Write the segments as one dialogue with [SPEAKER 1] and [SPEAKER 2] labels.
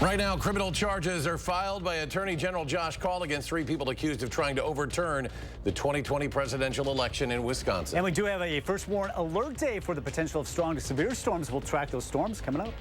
[SPEAKER 1] Right now, criminal charges are filed by Attorney General Josh Kaul against 3 people accused of trying to overturn the 2020 presidential election in Wisconsin.
[SPEAKER 2] And we do have a first warn alert day for the potential of strong to severe storms. We'll track those storms coming up.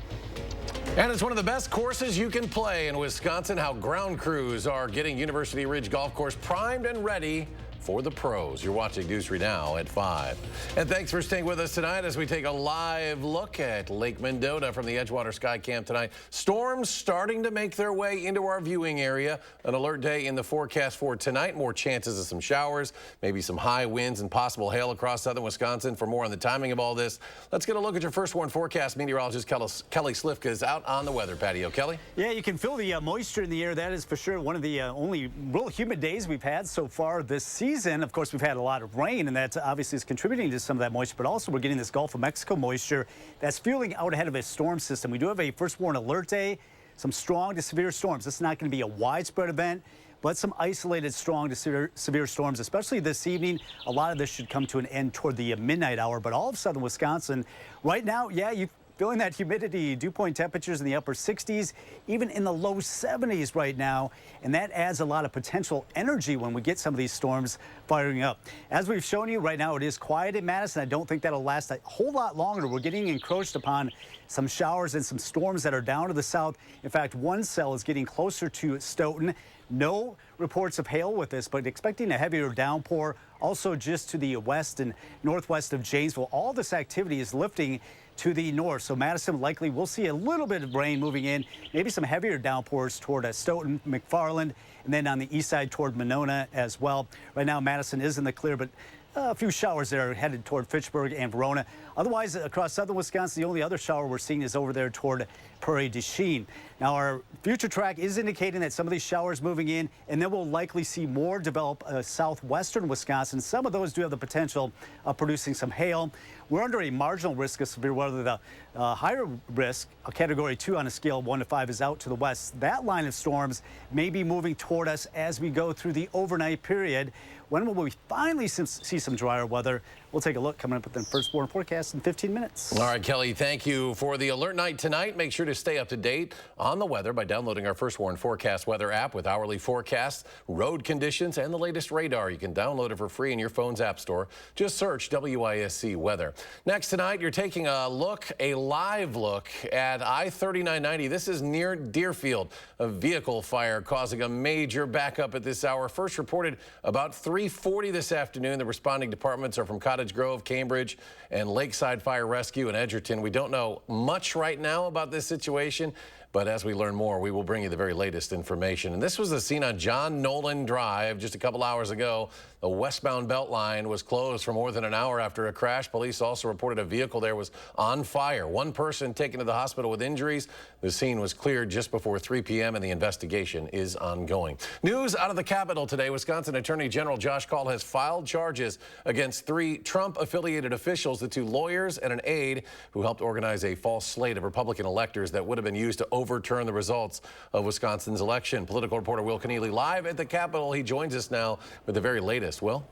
[SPEAKER 1] And it's one of the best courses you can play in Wisconsin. How ground crews are getting University Ridge Golf Course primed and ready for the pros. You're watching News 3 Now at 5. And thanks for staying with us tonight as we take a live look at Lake Mendota from the Edgewater Sky Cam tonight. Storms starting to make their way into our viewing area. An alert day in the forecast for tonight. More chances of some showers, maybe some high winds and possible hail across southern Wisconsin. For more on the timing of all this, let's get a look at your first warn forecast. Meteorologist Kelly Slifka is out on the weather patio. Kelly?
[SPEAKER 2] Yeah, you can feel the moisture in the air. That is for sure one of the only real humid days we've had so far this season. Of course, we've had a lot of rain, and that obviously is contributing to some of that moisture, but also we're getting this Gulf of Mexico moisture that's fueling out ahead of a storm system. We do have a first warn alert day, some strong to severe storms. This is not going to be a widespread event, but some isolated strong to severe storms, especially this evening. A lot of this should come to an end toward the midnight hour, but all of southern Wisconsin right now, yeah, you feeling that humidity, dew point temperatures in the upper 60s, even in the low 70s right now, and that adds a lot of potential energy when we get some of these storms firing up. As we've shown you right now, it is quiet in Madison. I don't think that'll last a whole lot longer. We're getting encroached upon some showers and some storms that are down to the south. In fact, one cell is getting closer to Stoughton. No reports of hail with this, but expecting a heavier downpour also just to the west and northwest of Janesville. All this activity is lifting to the north, so Madison likely will see a little bit of rain moving in, maybe some heavier downpours toward Stoughton, McFarland, and then on the east side toward Monona as well. Right now, Madison is in the clear, but a few showers there headed toward Fitchburg and Verona. Otherwise, across southern Wisconsin, the only other shower we're seeing is over there toward Prairie du Chien. Now, our future track is indicating that some of these showers moving in, and then we'll likely see more develop southwestern Wisconsin. Some of those do have the potential of producing some hail. We're under a marginal risk of severe weather. The higher risk, a category 2 on a scale of 1 to 5, is out to the west. That line of storms may be moving toward us as we go through the overnight period. When will we finally see some drier weather? We'll take a look coming up with the first warn forecast in 15 minutes.
[SPEAKER 1] All right, Kelly, thank you for the alert night tonight. Make sure to stay up to date on the weather by downloading our First Warn Forecast weather app with hourly forecasts, road conditions, and the latest radar. You can download it for free in your phone's app store. Just search WISC weather. Next tonight, you're taking a live look at I-3990. This is near Deerfield. A vehicle fire causing a major backup at this hour. First reported about 3:40 this afternoon. The responding departments are from Cottage Grove, Cambridge, and Lakeside Fire Rescue in Edgerton. We don't know much right now about this situation, but as we learn more, we will bring you the very latest information. And this was the scene on John Nolan Drive just a couple hours ago. The westbound belt line was closed for more than an hour after a crash. Police also reported a vehicle there was on fire. One person taken to the hospital with injuries. The scene was cleared just before 3 p.m. and the investigation is ongoing. News out of the Capitol today. Wisconsin Attorney General Josh Kaul has filed charges against 3 Trump-affiliated officials, the 2 lawyers and an aide who helped organize a false slate of Republican electors that would have been used to overturn the results of Wisconsin's election. Political reporter Will Keneally live at the Capitol. He joins us now with the very latest. Will?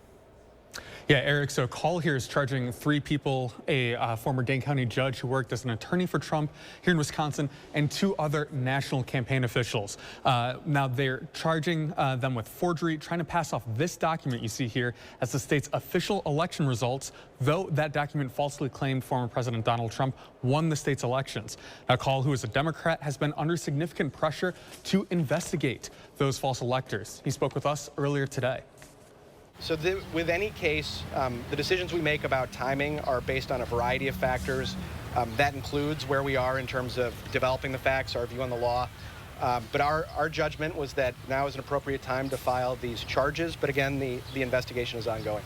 [SPEAKER 3] Yeah, Eric, so Kaul here is charging 3 people, a former Dane County judge who worked as an attorney for Trump here in Wisconsin, and 2 other national campaign officials. Now they're charging them with forgery, trying to pass off this document you see here as the state's official election results, though that document falsely claimed former President Donald Trump won the state's elections. Now, Kaul, who is a Democrat, has been under significant pressure to investigate those false electors. He spoke with us earlier today.
[SPEAKER 4] So with any case, the decisions we make about timing are based on a variety of factors. That includes where we are in terms of developing the facts, our view on the law. But our judgment was that now is an appropriate time to file these charges. But again, the investigation is ongoing.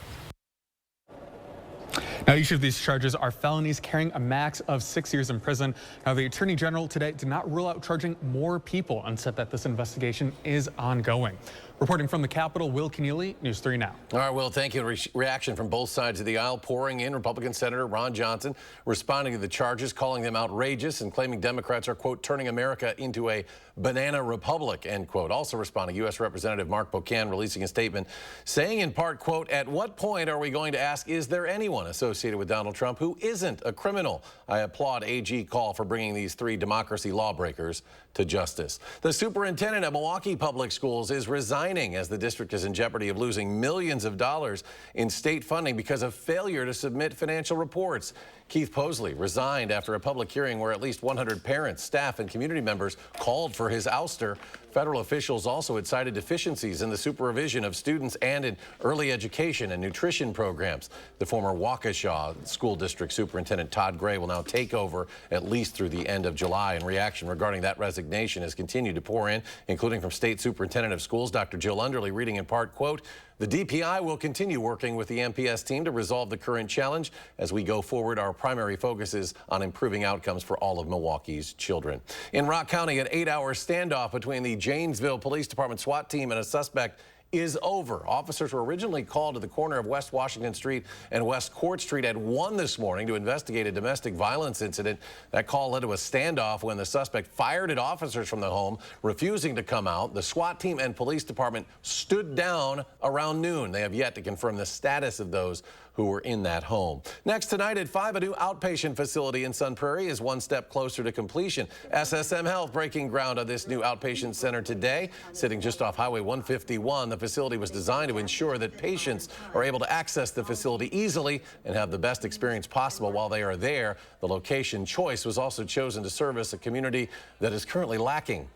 [SPEAKER 3] Now, each of these charges are felonies carrying a max of 6 years in prison. Now, the Attorney General today did not rule out charging more people and said that this investigation is ongoing. Reporting from the Capitol, Will Keneally, News 3 Now.
[SPEAKER 1] All right, Will, thank you. Reaction from both sides of the aisle pouring in. Republican Senator Ron Johnson responding to the charges, calling them outrageous and claiming Democrats are, quote, turning America into a banana republic, end quote. Also responding, U.S. Representative Mark Pocan releasing a statement saying in part, quote, at what point are we going to ask, is there anyone associated with Donald Trump who isn't a criminal? I applaud AG call for bringing these three democracy lawbreakers to justice. The superintendent of Milwaukee Public Schools is resigning as the district is in jeopardy of losing millions of dollars in state funding because of failure to submit financial reports. Keith Posley resigned after a public hearing where at least 100 parents, staff, and community members called for his ouster. Federal officials also had cited deficiencies in the supervision of students and in early education and nutrition programs. The former Waukesha School District Superintendent Todd Gray will now take over at least through the end of July. And reaction regarding that resignation has continued to pour in, including from State Superintendent of Schools, Dr. Jill Underly, reading in part, quote, the DPI will continue working with the MPS team to resolve the current challenge. As we go forward, our primary focus is on improving outcomes for all of Milwaukee's children. In Rock County, an 8-hour standoff between the Janesville Police Department SWAT team and a suspect is over. Officers were originally called to the corner of West Washington Street and West Court Street at 1 this morning to investigate a domestic violence incident. That call led to a standoff when the suspect fired at officers from the home, refusing to come out. The SWAT team and police department stood down around noon. They have yet to confirm the status of those who were in that home. Next tonight at 5, a new outpatient facility in Sun Prairie is one step closer to completion. SSM Health breaking ground on this new outpatient center today. Sitting just off Highway 151, the facility was designed to ensure that patients are able to access the facility easily and have the best experience possible while they are there. The location choice was also chosen to service a community that is currently lacking.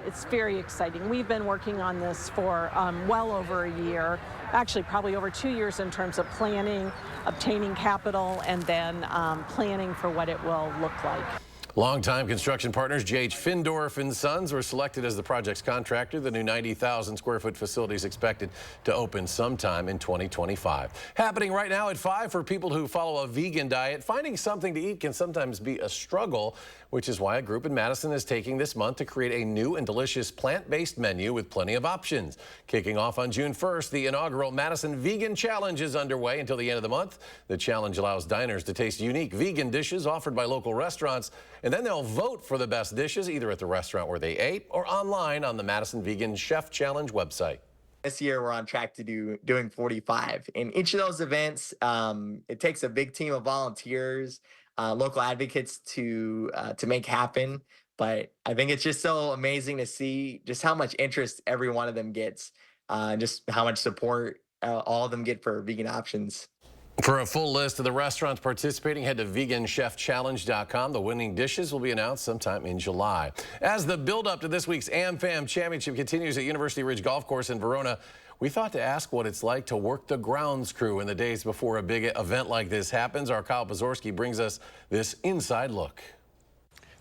[SPEAKER 5] It's very exciting. We've been working on this for well over a year, actually probably over 2 years in terms of planning, obtaining capital, and then planning for what it will look like.
[SPEAKER 1] Longtime construction partners J.H. Findorf and Sons were selected as the project's contractor. The new 90,000 square foot facility is expected to open sometime in 2025. Happening right now at 5 for people who follow a vegan diet. Finding something to eat can sometimes be a struggle, which is why a group in Madison is taking this month to create a new and delicious plant-based menu with plenty of options. Kicking off on June 1st, the inaugural Madison Vegan Challenge is underway until the end of the month. The challenge allows diners to taste unique vegan dishes offered by local restaurants, and then they'll vote for the best dishes either at the restaurant where they ate or online on the Madison Vegan Chef Challenge website.
[SPEAKER 6] This year, we're on track to doing 45. In each of those events, it takes a big team of volunteers, local advocates to make happen. But I think it's just so amazing to see just how much interest every one of them gets, just how much support all of them get for vegan options.
[SPEAKER 1] For a full list of the restaurants participating, head to veganchefchallenge.com. The winning dishes will be announced sometime in July. As the build-up to this week's AmFam Championship continues at University Ridge Golf Course in Verona, we thought to ask what it's like to work the grounds crew in the days before a big event like this happens. Our Kyle Pozorski brings us this inside look.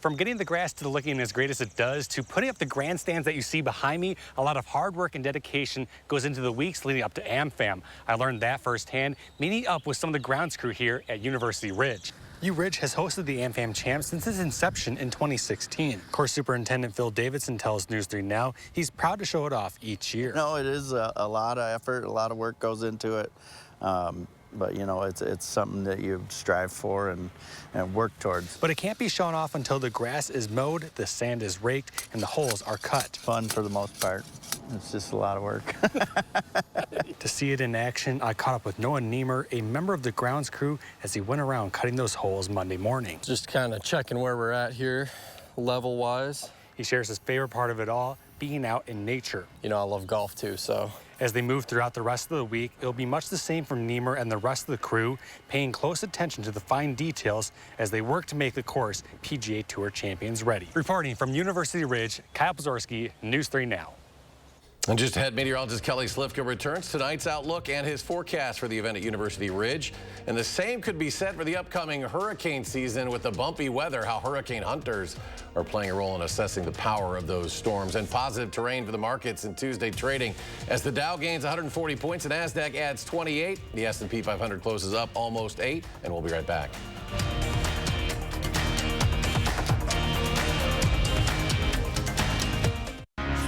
[SPEAKER 7] From getting the grass to looking as great as it does to putting up the grandstands that you see behind me, a lot of hard work and dedication goes into the weeks leading up to AmFam. I learned that firsthand, meeting up with some of the grounds crew here at University Ridge. U Ridge has hosted the AmFam Champ since its inception in 2016. Course Superintendent Phil Davidson tells News 3 Now he's proud to show it off each year.
[SPEAKER 8] No, it is a lot of effort, a lot of work goes into it. But, you know, it's something that you strive for and work towards.
[SPEAKER 7] But it can't be shown off until the grass is mowed, the sand is raked, and the holes are cut.
[SPEAKER 8] Fun for the most part. It's just a lot of work.
[SPEAKER 7] To see it in action, I caught up with Noah Niemer, a member of the grounds crew, as he went around cutting those holes Monday morning.
[SPEAKER 9] Just kind of checking where we're at here, level-wise.
[SPEAKER 7] He shares his favorite part of it all, being out in nature.
[SPEAKER 9] You know, I love golf too, so.
[SPEAKER 7] As they move throughout the rest of the week, it'll be much the same from Niemer and the rest of the crew, paying close attention to the fine details as they work to make the course PGA Tour champions ready. Reporting from University Ridge, Kyle Pozorski, News 3 Now.
[SPEAKER 1] And just ahead, meteorologist Kelly Slifka returns tonight's outlook and his forecast for the event at University Ridge. And the same could be said for the upcoming hurricane season with the bumpy weather, how hurricane hunters are playing a role in assessing the power of those storms. And positive terrain for the markets in Tuesday trading as the Dow gains 140 points and NASDAQ adds 28. The S&P 500 closes up almost 8. And we'll be right back.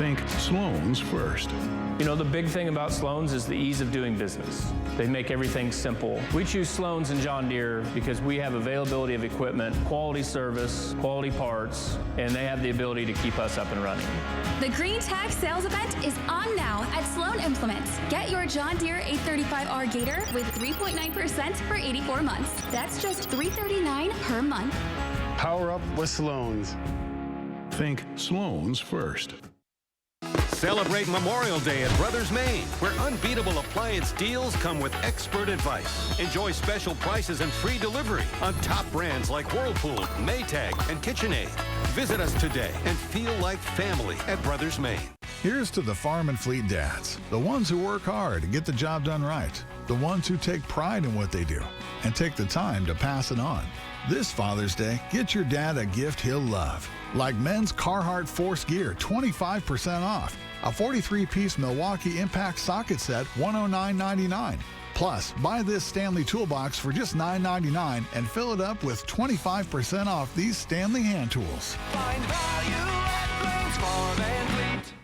[SPEAKER 10] Think Sloan's first.
[SPEAKER 11] You know, the big thing about Sloan's is the ease of doing business. They make everything simple. We choose Sloan's and John Deere because we have availability of equipment, quality service, quality parts, and they have the ability to keep us up and running.
[SPEAKER 12] The Green Tag sales event is on now at Sloan Implements. Get your John Deere 835R Gator with 3.9% for 84 months. That's just $339 per month.
[SPEAKER 10] Power up with Sloan's. Think Sloan's first.
[SPEAKER 13] Celebrate Memorial Day at Brothers Maine, where unbeatable appliance deals come with expert advice. Enjoy special prices and free delivery on top brands like Whirlpool, Maytag, and KitchenAid. Visit us today and feel like family at Brothers Maine.
[SPEAKER 14] Here's to the farm and fleet dads, the ones who work hard to get the job done right, the ones who take pride in what they do and take the time to pass it on. This Father's Day, get your dad a gift he'll love, like men's Carhartt Force Gear, 25% off. A 43-piece Milwaukee Impact socket set, $109.99. Plus, buy this Stanley toolbox for just $9.99 and fill it up with 25% off these Stanley hand tools.
[SPEAKER 15] Find value at Glenn's Farm and Fleet.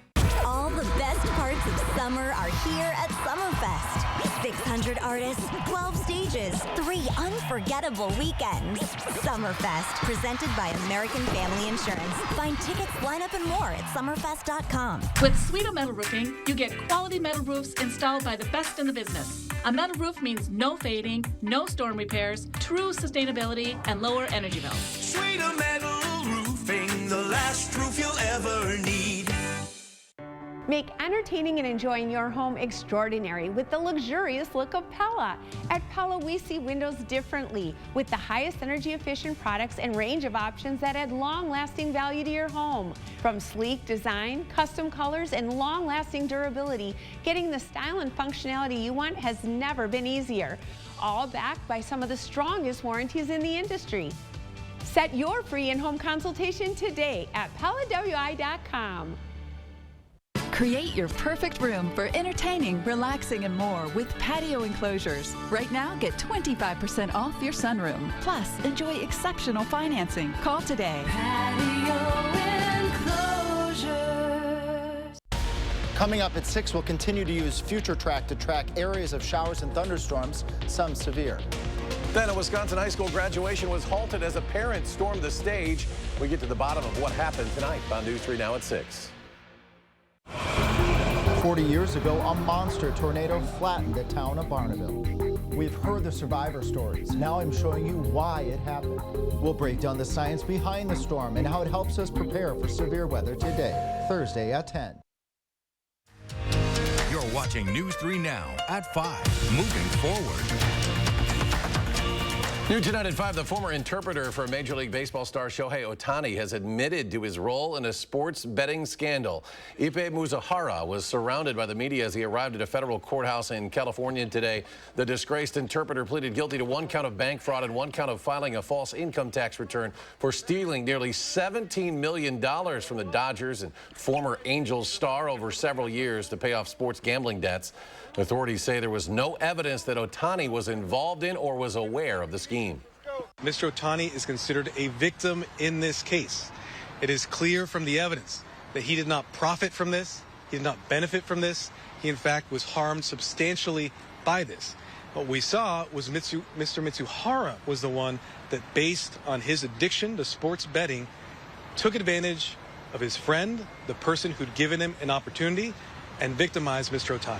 [SPEAKER 16] All the best parts of summer are here at Summerfest. 600 artists, 12 stages, 3 unforgettable weekends. Summerfest, presented by American Family Insurance. Find tickets, lineup, and more at summerfest.com.
[SPEAKER 17] With Sweeto Metal Roofing, you get quality metal roofs installed by the best in the business. A metal roof means no fading, no storm repairs, true sustainability, and lower energy bills.
[SPEAKER 15] Sweeto Metal Roofing, the last roof you'll ever need.
[SPEAKER 18] Make entertaining and enjoying your home extraordinary with the luxurious look of Pella. At Pella, we see windows differently with the highest energy efficient products and range of options that add long-lasting value to your home. From sleek design, custom colors, and long-lasting durability, getting the style and functionality you want has never been easier. All backed by some of the strongest warranties in the industry. Set your free in-home consultation today at PellaWI.com.
[SPEAKER 19] Create your perfect room for entertaining, relaxing, and more with patio enclosures. Right now, get 25% off your sunroom. Plus, enjoy exceptional financing. Call today.
[SPEAKER 15] Patio Enclosures.
[SPEAKER 20] Coming up at 6, we'll continue to use FutureTrack to track areas of showers and thunderstorms, some severe.
[SPEAKER 1] Then a Wisconsin high school graduation was halted as a parent stormed the stage. We get to the bottom of what happened tonight on News 3 Now at 6.
[SPEAKER 20] 40 years ago, a monster tornado flattened the town of Barneville. We've heard the survivor stories. Now I'm showing you why it happened. We'll break down the science behind the storm and how it helps us prepare for severe weather today, Thursday at 10.
[SPEAKER 21] You're watching News 3 Now at 5. Moving forward.
[SPEAKER 1] New tonight at 5, the former interpreter for Major League Baseball star Shohei Ohtani has admitted to his role in a sports betting scandal. Ipe Mizuhara was surrounded by the media as he arrived at a federal courthouse in California today. The disgraced interpreter pleaded guilty to 1 count of bank fraud and 1 count of filing a false income tax return for stealing nearly $17 million from the Dodgers and former Angels star over several years to pay off sports gambling debts. Authorities say there was no evidence that Ohtani was involved in or was aware of the scheme.
[SPEAKER 22] Mr. Ohtani is considered a victim in this case. It is clear from the evidence that he did not profit from this. He did not benefit from this. He, in fact, was harmed substantially by this. What we saw was Mr. Mizuhara was the one that, based on his addiction to sports betting, took advantage of his friend, the person who'd given him an opportunity, and victimized Mr. Ohtani.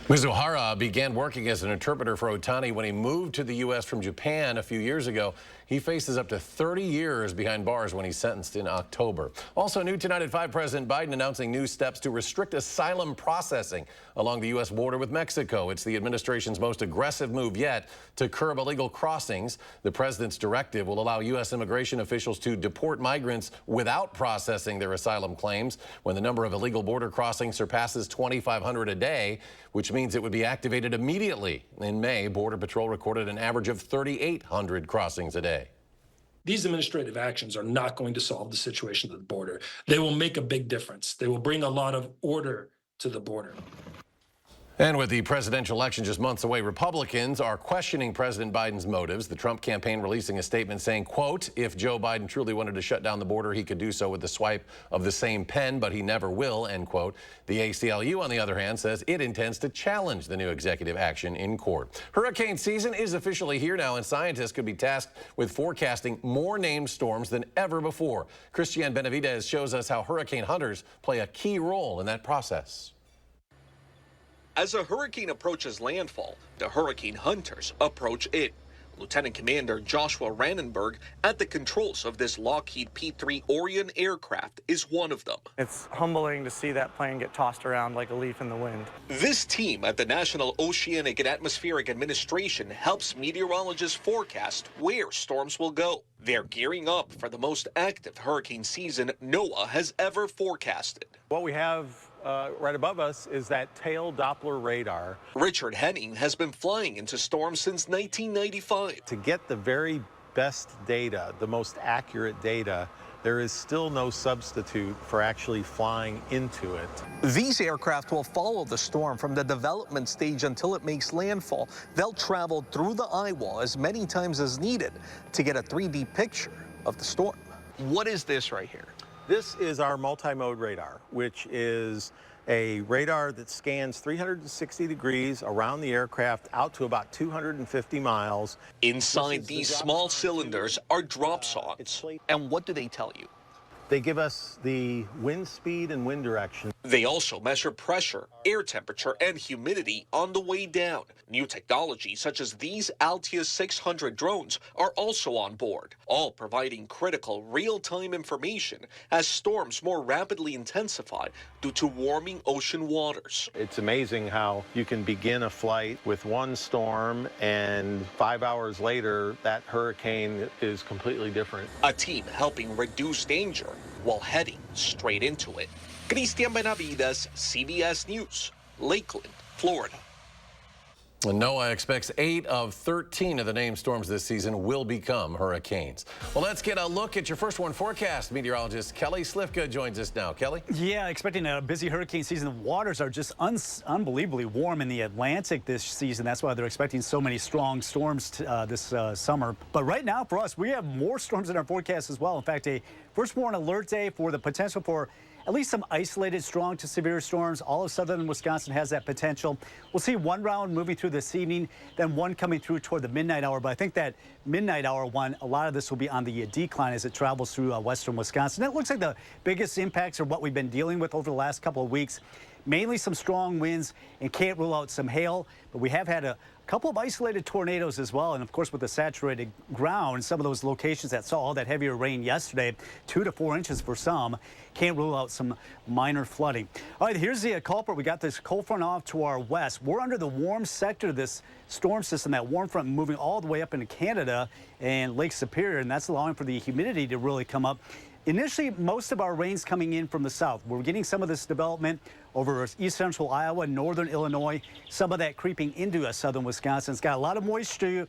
[SPEAKER 1] Mizuhara began working as an interpreter for Ohtani when he moved to the U.S. from Japan a few years ago. He faces up to 30 years behind bars when he's sentenced in October. Also new tonight at 5, President Biden announcing new steps to restrict asylum processing along the U.S. border with Mexico. It's the administration's most aggressive move yet to curb illegal crossings. The president's directive will allow U.S. immigration officials to deport migrants without processing their asylum claims when the number of illegal border crossings surpasses 2,500 a day, which means it would be activated immediately. In May, Border Patrol recorded an average of 3,800 crossings a day.
[SPEAKER 23] These administrative actions are not going to solve the situation at the border. They will make a big difference. They will bring a lot of order to the border.
[SPEAKER 1] And with the presidential election just months away, Republicans are questioning President Biden's motives. The Trump campaign releasing a statement saying, quote, if Joe Biden truly wanted to shut down the border, he could do so with the swipe of the same pen, but he never will, end quote. The ACLU, on the other hand, says it intends to challenge the new executive action in court. Hurricane season is officially here now, and scientists could be tasked with forecasting more named storms than ever before. Christiane Benavidez shows us how hurricane hunters play a key role in that process.
[SPEAKER 2] As a hurricane approaches landfall, the hurricane hunters approach it. Lieutenant Commander Joshua Rannenberg at the controls of this Lockheed P-3 Orion aircraft is one of them.
[SPEAKER 3] It's humbling to see that plane get tossed around like a leaf in the wind.
[SPEAKER 2] This team at the National Oceanic and Atmospheric Administration helps meteorologists forecast where storms will go. They're gearing up for the most active hurricane season NOAA has ever forecasted.
[SPEAKER 4] What we have right above us is that tail Doppler radar.
[SPEAKER 2] Richard Henning has been flying into storms since 1995.
[SPEAKER 4] To get the very best data, the most accurate data, there is still no substitute for actually flying into it.
[SPEAKER 24] These aircraft will follow the storm from the development stage until it makes landfall. They'll travel through the eye wall as many times as needed to get a 3D picture of the storm. What is this right here?
[SPEAKER 4] This is our multi-mode radar, which is a radar that scans 360 degrees around the aircraft out to about 250 miles.
[SPEAKER 2] Inside these small cylinders are drop sondes.
[SPEAKER 24] And what do they tell you?
[SPEAKER 4] They give us the wind speed and wind direction.
[SPEAKER 2] They also measure pressure, air temperature, and humidity on the way down. New technology such as these Altia 600 drones are also on board, all providing critical real-time information as storms more rapidly intensify due to warming ocean waters.
[SPEAKER 4] It's amazing how you can begin a flight with one storm and 5 hours later that hurricane is completely different.
[SPEAKER 2] A team helping reduce danger while heading straight into it. Christiane Benavidez, CBS News, Lakeland, Florida.
[SPEAKER 1] NOAA expects 8 of 13 of the named storms this season will become hurricanes. Well, let's get a look at your first one forecast. Meteorologist Kelly Slifka joins us now. Kelly?
[SPEAKER 25] Yeah, expecting a busy hurricane season. The waters are just unbelievably warm in the Atlantic this season. That's why they're expecting so many strong storms this summer. But right now for us, we have more storms in our forecast as well. In fact, a first warn alert day for the potential for at least some isolated strong to severe storms. All of southern Wisconsin has that potential. We'll see one round moving through this evening, then one coming through toward the midnight hour. But I think that midnight hour one, a lot of this will be on the decline as it travels through western Wisconsin. It looks like the biggest impacts are what we've been dealing with over the last couple of weeks. Mainly some strong winds, and can't rule out some hail, but we have had a couple of isolated tornadoes as well. And of course, with the saturated ground, some of those locations that saw all that heavier rain yesterday, 2 to 4 inches for some, can't rule out some minor flooding. All right, here's the culprit. We got this cold front off to our west. We're under the warm sector of this storm system, that warm front moving all the way up into Canada and Lake Superior, and that's allowing for the humidity to really come up. Initially, most of our rain's coming in from the south. We're getting some of this development over east central Iowa, northern Illinois, some of that creeping into southern Wisconsin. It's got a lot of moisture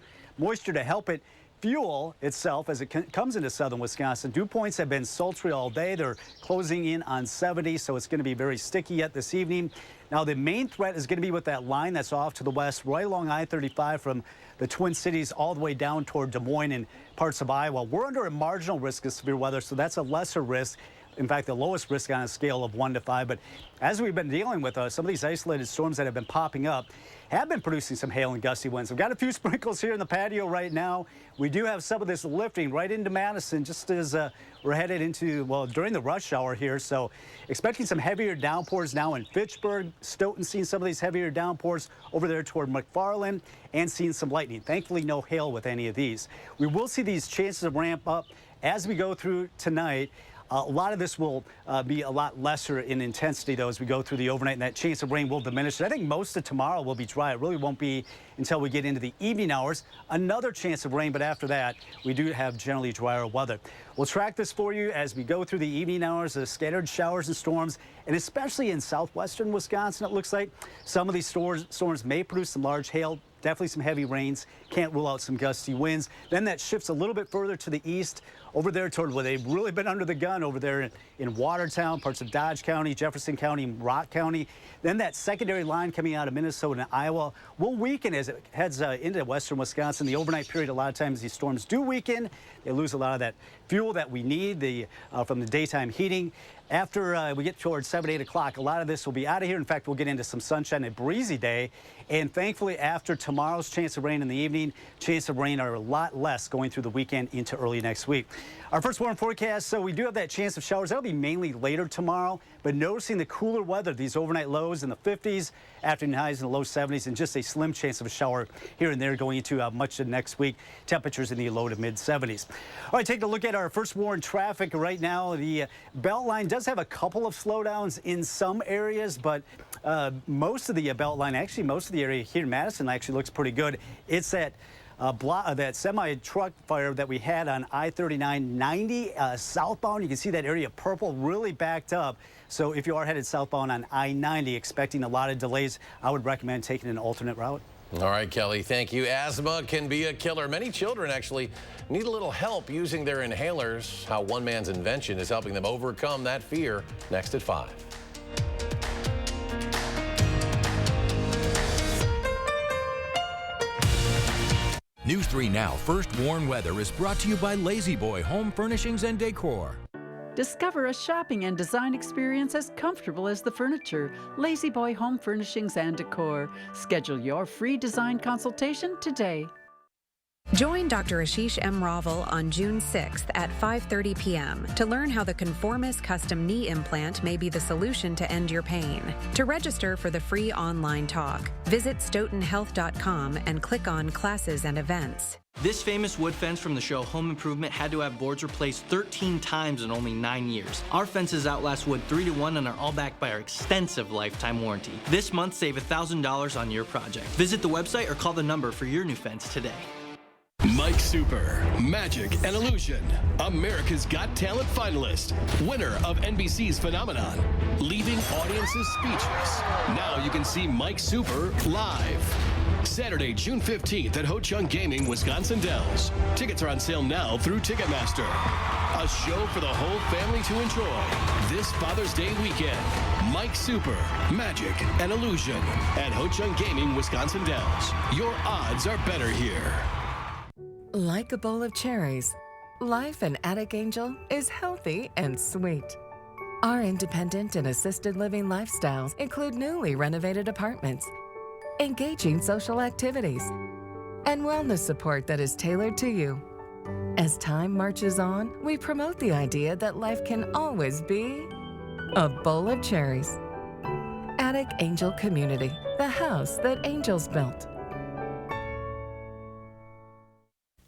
[SPEAKER 25] to help it fuel itself as it comes into southern Wisconsin. Dew points have been sultry all day. They're closing in on 70, so it's going to be very sticky yet this evening. Now, the main threat is going to be with that line that's off to the west, right along I-35 from the Twin Cities all the way down toward Des Moines and parts of Iowa. We're under a marginal risk of severe weather, so that's a lesser risk. In fact, the lowest risk on a scale of 1 to 5. But as we've been dealing with some of these isolated storms that have been popping up, have been producing some hail and gusty winds. We've got a few sprinkles here in the patio right now. We do have some of this lifting right into Madison just as we're headed into, well, during the rush hour here. So expecting some heavier downpours now in Fitchburg. Stoughton seeing some of these heavier downpours over there toward McFarland and seeing some lightning. Thankfully, no hail with any of these. We will see these chances of ramp up as we go through tonight. A lot of this will be a lot lesser in intensity, though, as we go through the overnight, and that chance of rain will diminish. I think most of tomorrow will be dry. It really won't be until we get into the evening hours. Another chance of rain, but after that, we do have generally drier weather. We'll track this for you as we go through the evening hours, the scattered showers and storms, and especially in southwestern Wisconsin, it looks like some of these storms may produce some large hail definitely some heavy rains. Can't rule out some gusty winds. Then that shifts a little bit further to the east, over there toward where they've really been under the gun over there in Watertown, parts of Dodge County, Jefferson County, Rock County. Then that secondary line coming out of Minnesota and Iowa will weaken as it heads into western Wisconsin. The overnight period, a lot of times these storms do weaken. They lose a lot of that fuel that we need from the daytime heating. After we get towards 7, 8 o'clock, a lot of this will be out of here. In fact, we'll get into some sunshine, a breezy day. And thankfully, after tomorrow's chance of rain in the evening, chance of rain are a lot less going through the weekend into early next week. Our first warm forecast, so we do have that chance of showers. That'll be mainly later tomorrow, but noticing the cooler weather, these overnight lows in the 50s, afternoon highs in the low 70s, and just a slim chance of a shower here and there going into much of next week. Temperatures in the low to mid 70s. All right, take a look at our first warn traffic right now. The Beltline does have a couple of slowdowns in some areas, but most of the Beltline, actually most of the area here in Madison actually looks pretty good. It's that that semi-truck fire that we had on I-39-90 southbound. You can see that area purple really backed up. So if you are headed southbound on I-90 expecting a lot of delays, I would recommend taking an alternate route.
[SPEAKER 1] All right, Kelly, thank you. Asthma can be a killer. Many children actually need a little help using their inhalers. How one man's invention is helping them overcome that fear. Next at 5.
[SPEAKER 21] News 3 Now First Warn Weather is brought to you by Lazy Boy Home Furnishings and Decor.
[SPEAKER 19] Discover a shopping and design experience as comfortable as the furniture. Lazy Boy Home Furnishings and Decor. Schedule your free design consultation today.
[SPEAKER 5] Join Dr. Ashish M. Raval on June 6th at 5:30 p.m. to learn how the Conformis custom knee implant may be the solution to end your pain. To register for the free online talk, visit stoughtonhealth.com and click on Classes and Events.
[SPEAKER 6] This famous wood fence from the show Home Improvement had to have boards replaced 13 times in only 9 years. Our fences outlast wood 3 to 1 and are all backed by our extensive lifetime warranty. This month, save $1,000 on your project. Visit the website or call the number for your new fence today.
[SPEAKER 7] Mike Super, Magic and Illusion, America's Got Talent finalist, winner of NBC's Phenomenon, leaving audiences speechless. Now you can see Mike Super live. Saturday, June 15th at Ho Chunk Gaming, Wisconsin Dells. Tickets are on sale now through Ticketmaster. A show for the whole family to enjoy this Father's Day weekend. Mike Super, Magic and Illusion at Ho Chunk Gaming, Wisconsin Dells. Your odds are better here.
[SPEAKER 8] Like a bowl of cherries, life in Attic Angel is healthy and sweet. Our independent and assisted living lifestyles include newly renovated apartments, engaging social activities, and wellness support that is tailored to you. As time marches on, we promote the idea that life can always be a bowl of cherries. Attic Angel Community, the house that angels built.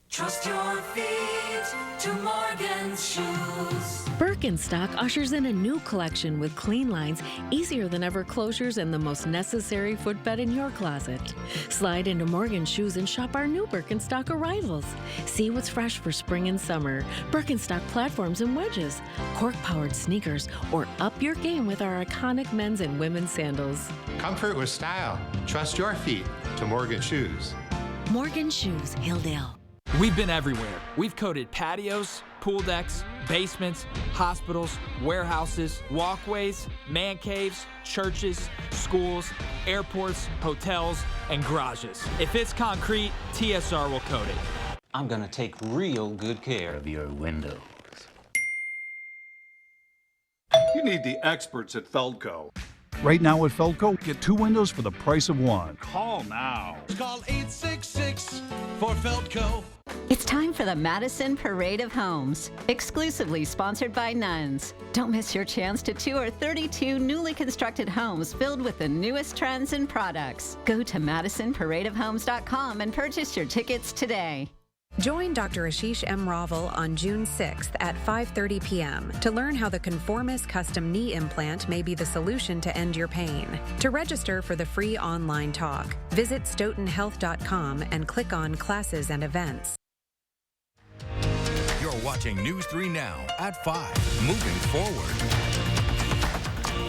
[SPEAKER 15] Trust your feet to Morgan's Shoes.
[SPEAKER 9] Birkenstock ushers in a new collection with clean lines, easier than ever closures, and the most necessary footbed in your closet. Slide into Morgan's Shoes and shop our new Birkenstock arrivals. See what's fresh for spring and summer. Birkenstock platforms and wedges, cork-powered sneakers, or up your game with our iconic men's and women's sandals.
[SPEAKER 26] Comfort with style. Trust your feet to Morgan Shoes.
[SPEAKER 9] Morgan Shoes, Hilldale.
[SPEAKER 27] We've been everywhere. We've coated patios, pool decks, basements, hospitals, warehouses, walkways, man caves, churches, schools, airports, hotels, and garages. If it's concrete, TSR will coat it.
[SPEAKER 28] I'm gonna take real good care of your windows.
[SPEAKER 29] You need the experts at Feldco.
[SPEAKER 10] Right now at Feldco, get 2 windows for the price of 1.
[SPEAKER 29] Call now.
[SPEAKER 15] Call 866 for Feldco.
[SPEAKER 30] It's time for the Madison Parade of Homes, exclusively sponsored by Nuns. Don't miss your chance to tour 32 newly constructed homes filled with the newest trends and products. Go to MadisonParadeOfHomes.com and purchase your tickets today.
[SPEAKER 5] Join Dr. Ashish M. Raval on June 6th at 5:30 p.m. to learn how the Conformis custom knee implant may be the solution to end your pain. To register for the free online talk, visit stoughtonhealth.com and click on Classes and Events.
[SPEAKER 21] You're watching News 3 Now at 5. Moving forward.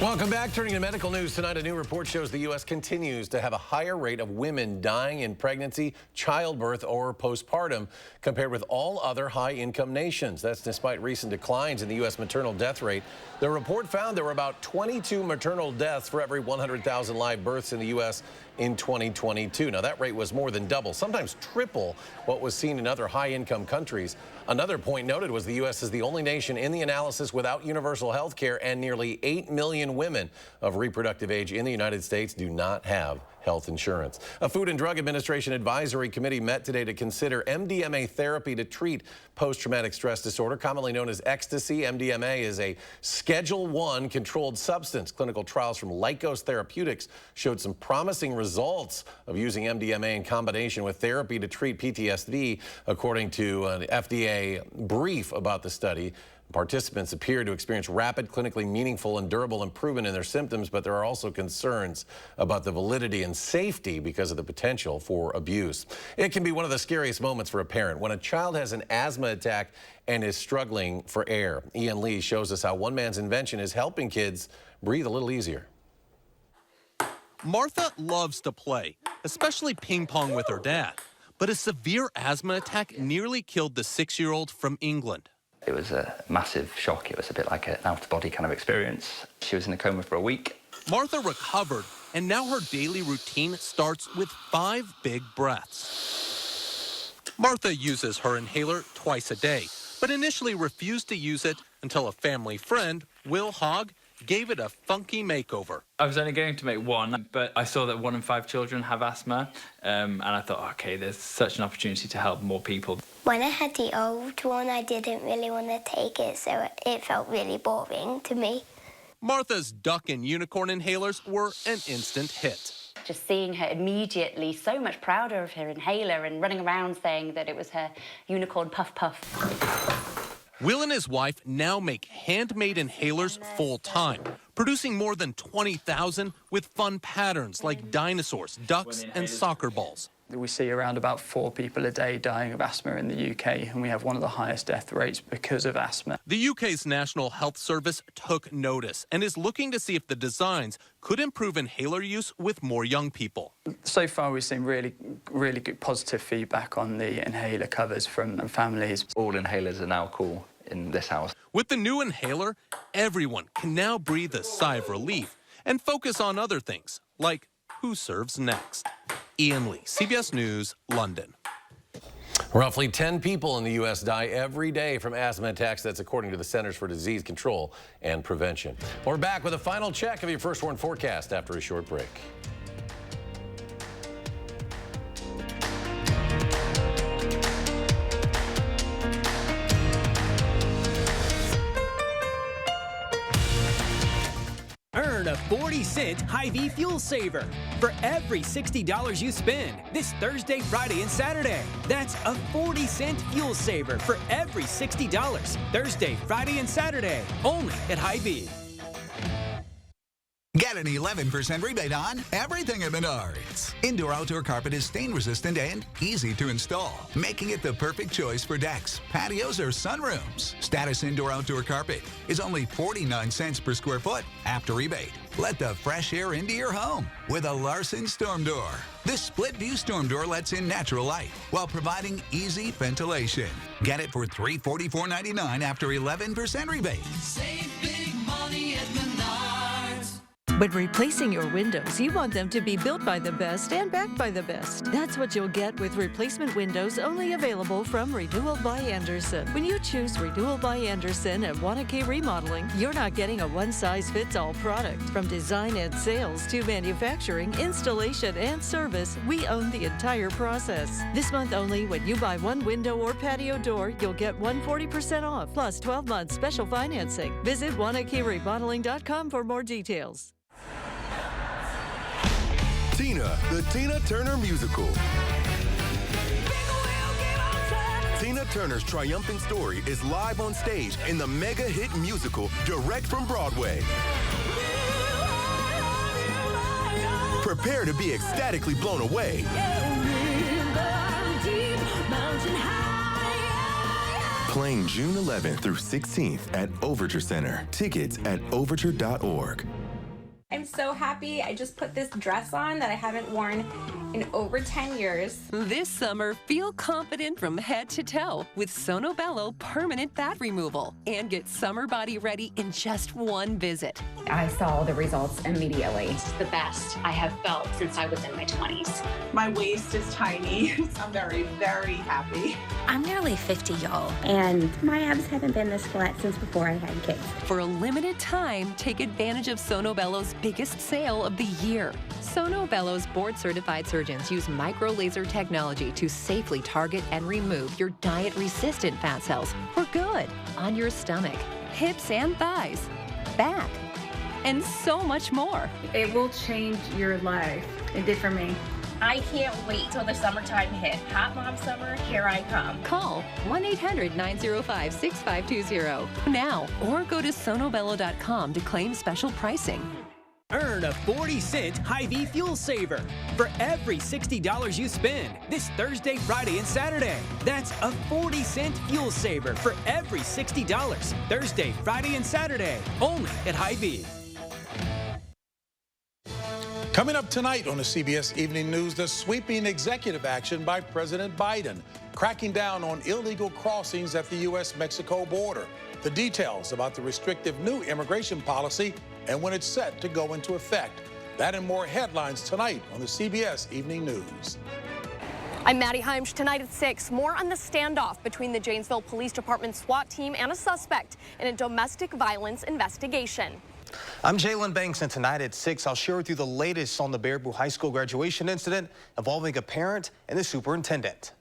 [SPEAKER 1] Welcome back. Turning to medical news tonight, a new report shows the U.S. continues to have a higher rate of women dying in pregnancy, childbirth, or postpartum compared with all other high-income nations. That's despite recent declines in the U.S. maternal death rate. The report found there were about 22 maternal deaths for every 100,000 live births in the U.S. in 2022. Now, that rate was more than double, sometimes triple what was seen in other high-income countries. Another point noted was the U.S. is the only nation in the analysis without universal health care, and nearly 8 million women of reproductive age in the United States do not have health insurance. A Food and Drug Administration advisory committee met today to consider MDMA therapy to treat post-traumatic stress disorder, commonly known as ecstasy. MDMA is a Schedule I controlled substance. Clinical trials from Lykos Therapeutics showed some promising results of using MDMA in combination with therapy to treat PTSD, according to an FDA brief about the study. Participants appear to experience rapid, clinically meaningful and durable improvement in their symptoms, but there are also concerns about the validity and safety because of the potential for abuse. It can be one of the scariest moments for a parent when a child has an asthma attack and is struggling for air. Ian Lee shows us how one man's invention is helping kids breathe a little easier.
[SPEAKER 24] Martha loves to play, especially ping pong with her dad. But a severe asthma attack nearly killed the 6-year-old from England.
[SPEAKER 11] It was a massive shock. It was a bit like an out-of-body kind of experience. She was in a coma for a week.
[SPEAKER 24] Martha recovered, and now her daily routine starts with 5 big breaths. Martha uses her inhaler twice a day, but initially refused to use it until a family friend, Will Hogg, gave it a funky makeover.
[SPEAKER 27] I was only going to make one, but I saw that 1 in 5 children have asthma, and I thought, okay, there's such an opportunity to help more people.
[SPEAKER 12] When I had the old one, I didn't really want to take it, so it felt really boring to me.
[SPEAKER 24] Martha's duck and unicorn inhalers were an instant hit.
[SPEAKER 13] Just seeing her immediately so much prouder of her inhaler and running around saying that it was her unicorn puff puff.
[SPEAKER 24] Will and his wife now make handmade inhalers full-time, producing more than 20,000 with fun patterns like dinosaurs, ducks, and soccer balls.
[SPEAKER 14] We see around about 4 people a day dying of asthma in the UK, and we have one of the highest death rates because of asthma.
[SPEAKER 24] The UK's National Health Service took notice and is looking to see if the designs could improve inhaler use with more young people.
[SPEAKER 14] So far, we've seen really good positive feedback on the inhaler covers from families.
[SPEAKER 11] All inhalers are now cool in this house.
[SPEAKER 24] With the new inhaler, everyone can now breathe a sigh of relief and focus on other things, like who serves next. Ian Lee, CBS News, London.
[SPEAKER 1] Roughly 10 people in the U.S. die every day from asthma attacks. That's according to the Centers for Disease Control and Prevention. We're back with a final check of your First Warn forecast after a short break.
[SPEAKER 16] Earn a 40-cent Hy-Vee fuel saver for every $60 you spend this Thursday, Friday, and Saturday. That's a 40-cent fuel saver for every $60 Thursday, Friday, and Saturday, only at Hy-Vee.
[SPEAKER 17] Get an 11% rebate on everything at Menards. Indoor-outdoor carpet is stain-resistant and easy to install, making it the perfect choice for decks, patios, or sunrooms. Status indoor-outdoor carpet is only 49 cents per square foot after rebate. Let the fresh air into your home with a Larson Storm Door. This split-view storm door lets in natural light while providing easy ventilation. Get it for $344.99 after 11% rebate.
[SPEAKER 15] Save big money at Menards.
[SPEAKER 18] When replacing your windows, you want them to be built by the best and backed by the best. That's what you'll get with replacement windows only available from Renewal by Andersen. When you choose Renewal by Andersen at Wanakee Remodeling, you're not getting a one-size-fits-all product. From design and sales to manufacturing, installation, and service, we own the entire process. This month only, when you buy one window or patio door, you'll get 140% off, plus 12 months special financing. Visit WanakeeRemodeling.com for more details.
[SPEAKER 20] Tina, the Tina Turner Musical. Tina Turner's triumphant story is live on stage in the mega hit musical direct from Broadway. Prepare to be ecstatically blown away. Playing June 11th through 16th at Overture Center. Tickets at overture.org.
[SPEAKER 2] I'm so happy. I just put this dress on that I haven't worn in over 10 years.
[SPEAKER 3] This summer, feel confident from head to toe with Sono Bello permanent fat removal and get summer body ready in just one visit.
[SPEAKER 4] I saw the results immediately. It's the best I have felt since I was in my 20s.
[SPEAKER 6] My waist is tiny. I'm very, very happy.
[SPEAKER 7] I'm nearly 50, y'all, and my abs haven't been this flat since before I had kids.
[SPEAKER 3] For a limited time, take advantage of Sono Bello's biggest sale of the year. Sono Bello's board-certified surgeons use micro-laser technology to safely target and remove your diet-resistant fat cells for good on your stomach, hips and thighs, back, and so much more.
[SPEAKER 4] It will change your life. It did for me.
[SPEAKER 7] I can't wait till the summertime hit. Hot Mom Summer, here I come.
[SPEAKER 3] Call 1-800-905-6520 now or go to sonobello.com to claim special pricing.
[SPEAKER 16] Earn a 40-cent Hy-Vee fuel saver for every $60 you spend this Thursday, Friday, and Saturday. That's a 40-cent fuel saver for every $60 Thursday, Friday, and Saturday, only at Hy-Vee.
[SPEAKER 10] Coming up tonight on the CBS Evening News, the sweeping executive action by President Biden, cracking down on illegal crossings at the U.S.-Mexico border. The details about the restrictive new immigration policy and when it's set to go into effect. That and more headlines tonight on the CBS Evening News.
[SPEAKER 8] I'm Maddie Heimsch. Tonight at 6, more on the standoff between the Janesville Police Department SWAT team and a suspect in a domestic violence investigation.
[SPEAKER 24] I'm Jalen Banks, and tonight at 6, I'll share with you the latest on the Baraboo High School graduation incident involving a parent and the superintendent.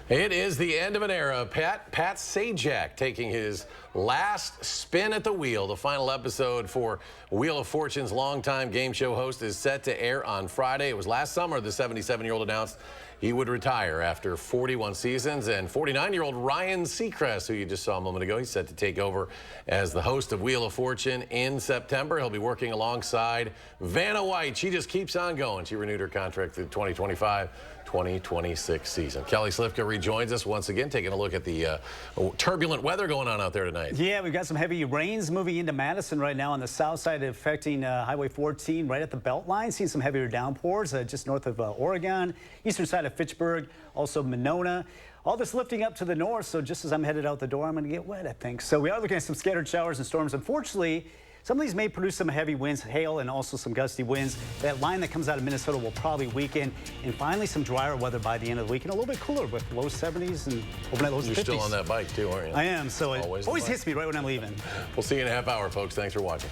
[SPEAKER 1] It is the end of an era. Pat Sajak taking his last spin at the wheel. The final episode for Wheel of Fortune's longtime game show host is set to air on Friday. It was last summer the 77-year-old announced he would retire after 41 seasons. And 49-year-old Ryan Seacrest, who you just saw a moment ago, he's set to take over as the host of Wheel of Fortune in September. He'll be working alongside Vanna White. She just keeps on going. She renewed her contract through 2025-2026 season. Kelly Slifka rejoins us once again, taking a look at the turbulent weather going on out there tonight.
[SPEAKER 19] Yeah, we've got some heavy rains moving into Madison right now on the south side, affecting Highway 14 right at the Beltline. Seeing some heavier downpours just north of Oregon, eastern side of Fitchburg, also Monona. All this lifting up to the north, so just as I'm headed out the door, I'm going to get wet, I think. So we are looking at some scattered showers and storms. Unfortunately, some of these may produce some heavy winds, hail, and also some gusty winds. That line that comes out of Minnesota will probably weaken. And finally, some drier weather by the end of the week, and a little bit cooler with low 70s and overnight lows 50s.
[SPEAKER 1] You're still on that bike, too, aren't you?
[SPEAKER 19] I am, so it always hits me right when I'm leaving.
[SPEAKER 1] We'll see you in a half hour, folks. Thanks for watching.